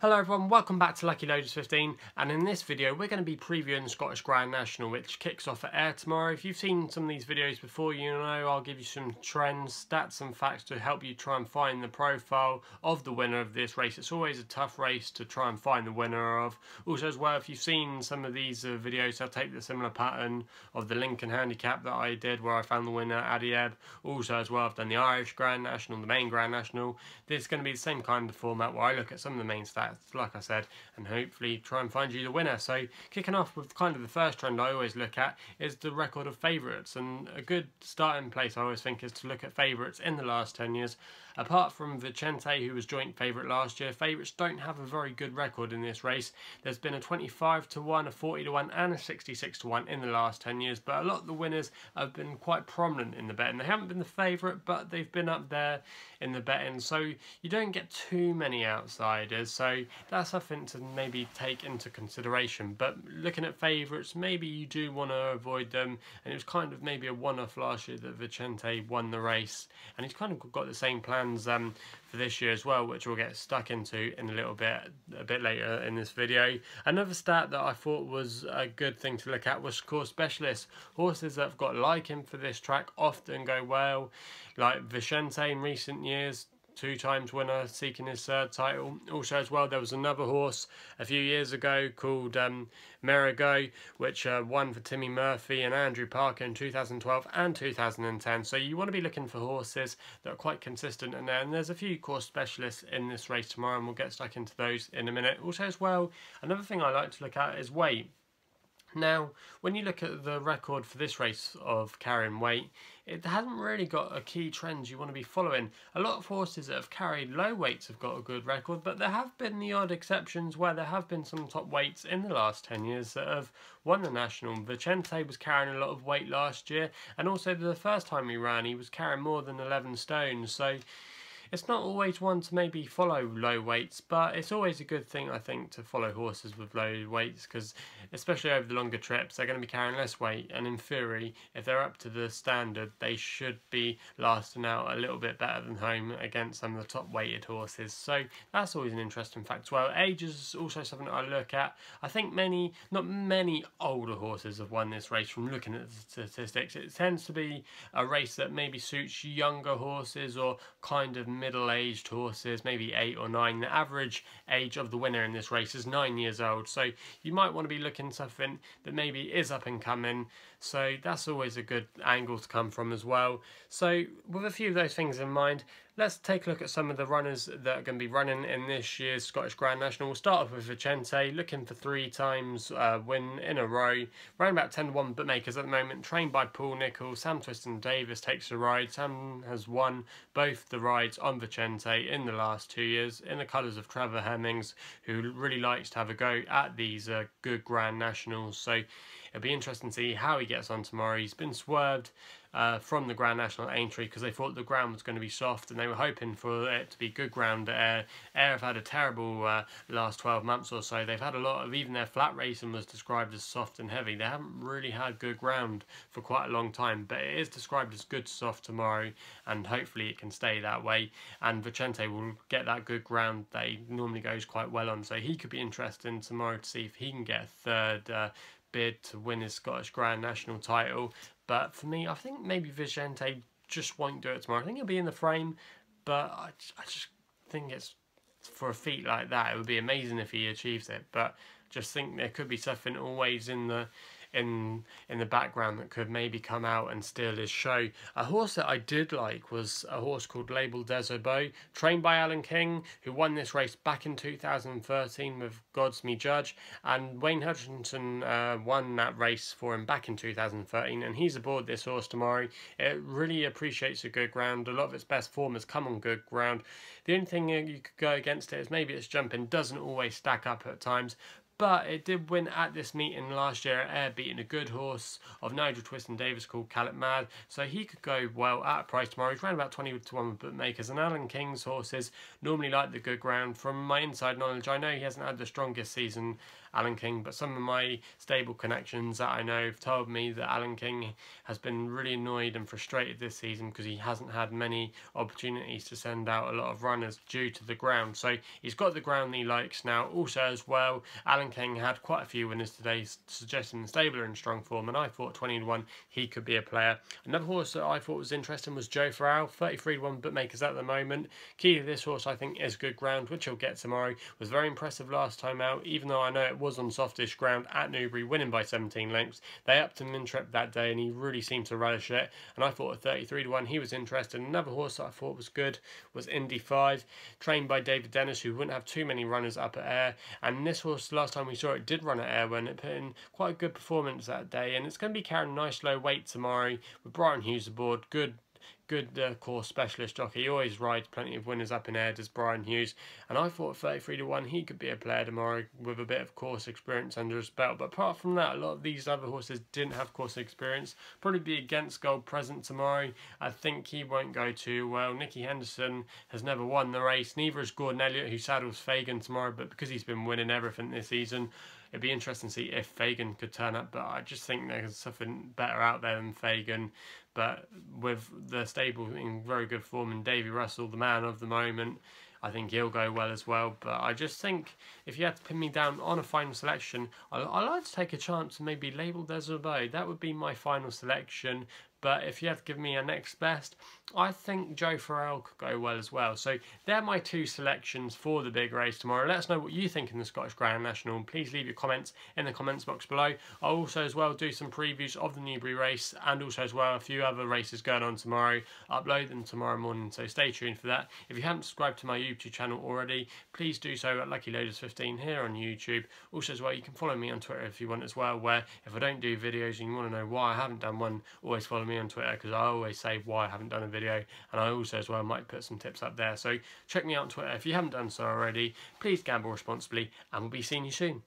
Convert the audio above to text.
Hello everyone, welcome back to Lucky Loaders 15, and in this video we're going to be previewing the Scottish Grand National, which kicks off at Ayr tomorrow. If you've seen some of these videos before, you know I'll give you some trends, stats and facts to help you try and find the profile of the winner of this race. It's always a tough race to try and find the winner of. Also as well, if you've seen some of these videos, I'll take the similar pattern of the Lincoln Handicap that I did where I found the winner at Ebb. Also as well, I've done the Irish Grand National, the main Grand National. This is going to be the same kind of format where I look at some of the main stats, like I said, and hopefully try and find you the winner. So kicking off with kind of the first trend I always look at is the record of favourites, and a good starting place I always think is to look at favourites in the last 10 years. Apart from Vicente, who was joint favourite last year, favourites don't have a very good record in this race. There's been a 25 to 1, a 40 to 1 and a 66 to 1 in the last 10 years, but a lot of the winners have been quite prominent in the betting. They haven't been the favourite, but they've been up there in the betting, so you don't get too many outsiders, so that's something to maybe take into consideration. But looking at favourites, maybe you do want to avoid them, and it was kind of maybe a one-off last year that Vicente won the race, and he's kind of got the same plans for this year as well, which we'll get stuck into in a bit later in this video. Another stat that I thought was a good thing to look at was course specialists. Horses that have got liking for this track often go well, like Vicente in recent years, 2 times winner, seeking his 3rd title. Also as well, there was another horse a few years ago called Merigo, which won for Timmy Murphy and Andrew Parker in 2012 and 2010. So you want to be looking for horses that are quite consistent in there, and there's a few course specialists in this race tomorrow, and we'll get stuck into those in a minute. Also as well, another thing I like to look at is weight. Now, when you look at the record for this race of carrying weight, it hasn't really got a key trend you want to be following. A lot of horses that have carried low weights have got a good record, but there have been the odd exceptions where there have been some top weights in the last 10 years that have won the National. Vicente was carrying a lot of weight last year, and also the first time he ran, he was carrying more than 11 stones, so it's not always one to maybe follow low weights, but it's always a good thing, I think, to follow horses with low weights, because especially over the longer trips, they're going to be carrying less weight, and in theory, if they're up to the standard, they should be lasting out a little bit better than home against some of the top weighted horses. So that's always an interesting fact as well. Age is also something that I look at. I think not many older horses have won this race from looking at the statistics. It tends to be a race that maybe suits younger horses or kind of middle-aged horses, maybe 8 or 9. The average age of the winner in this race is 9 years old, so you might want to be looking at something that maybe is up and coming, so that's always a good angle to come from as well. So with a few of those things in mind, let's take a look at some of the runners that are going to be running in this year's Scottish Grand National. We'll start off with Vicente, looking for 3 times win in a row. Around about 10 to 1 bookmakers at the moment, trained by Paul Nicholls. Sam Twiston Davis takes the ride. Sam has won both the rides on Vicente in the last 2 years in the colours of Trevor Hemmings, who really likes to have a go at these good Grand Nationals. So it'll be interesting to see how he gets on tomorrow. He's been swerved from the Grand National at Aintree because they thought the ground was going to be soft, and they were hoping for it to be good ground at Ayr. Ayr have had a terrible last 12 months or so. They've had a lot of, even their flat racing was described as soft and heavy. They haven't really had good ground for quite a long time, but it is described as good soft tomorrow, and hopefully it can stay that way, and Vicente will get that good ground that he normally goes quite well on, so he could be interesting tomorrow to see if he can get a 3rd bid to win his Scottish Grand National title. But for me, I think maybe Vicente just won't do it tomorrow. I think he'll be in the frame, but I just think it's, for a feat like that, it would be amazing if he achieves it. But just think there could be something always in the background that could maybe come out and steal his show. A horse that I did like was a horse called Label Des Obeaux, trained by Alan King, who won this race back in 2013 with God's Me Judge, and Wayne Hutchinson won that race for him back in 2013, and he's aboard this horse tomorrow. It really appreciates a good ground. A lot of its best form has come on good ground. The only thing you could go against it is maybe its jumping doesn't always stack up at times, but it did win at this meeting last year at Ayr, beating a good horse of Nigel Twist and Davis called Calip Mad, so he could go well at a price tomorrow. He's around about 20 to 1 with bookmakers, and Alan King's horses normally like the good ground. From my inside knowledge, I know he hasn't had the strongest season, Alan King, but some of my stable connections that I know have told me that Alan King has been really annoyed and frustrated this season because he hasn't had many opportunities to send out a lot of runners due to the ground. So he's got the ground he likes now. Also as well, Alan King had quite a few winners today, suggesting the stable are in strong form, and I thought 20 to 1 he could be a player. Another horse that I thought was interesting was Joe Farrell, 33 to 1 bookmakers at the moment. Key to this horse I think is good ground, which he'll get tomorrow. Was very impressive last time out, even though I know it was on softish ground at Newbury, winning by 17 lengths. They upped him in trip that day and he really seemed to relish it, and I thought at 33 to 1 he was interested. Another horse that I thought was good was Indy 5, trained by David Dennis, who wouldn't have too many runners up at Ayr, and this horse last time we saw it did run at Ayr when it put in quite a good performance that day, and it's going to be carrying a nice low weight tomorrow with Brian Hughes aboard. Good course specialist jockey. He always rides plenty of winners up in Ayr, does Brian Hughes, and I thought 33 to 1 he could be a player tomorrow with a bit of course experience under his belt. But apart from that, a lot of these other horses didn't have course experience. Probably be against Gold Present tomorrow. I think he won't go too well. Nicky Henderson has never won the race, neither has Gordon Elliott, who saddles Fagan tomorrow, but because he's been winning everything this season, it'd be interesting to see if Fagan could turn up, but I just think there's something better out there than Fagan. But with the stable in very good form and Davy Russell, the man of the moment, I think he'll go well as well. But I just think if you had to pin me down on a final selection, I like to take a chance and maybe label Des Obeaux. That would be my final selection. But if you had to give me a next best, I think Joe Farrell could go well as well. So they're my two selections for the big race tomorrow. Let us know what you think in the Scottish Grand National, and please leave your comments in the comments box below. I'll also as well do some previews of the Newbury race, and also as well a few other races going on tomorrow. Upload them tomorrow morning, so stay tuned for that. If you haven't subscribed to my YouTube channel already, please do so at LuckyLoaders15 here on YouTube. Also as well, you can follow me on Twitter if you want as well, where if I don't do videos and you want to know why I haven't done one, always follow me on Twitter, because I always say why I haven't done a video, and I also as well might put some tips up there. So check me out on Twitter if you haven't done so already. Please gamble responsibly, and we'll be seeing you soon.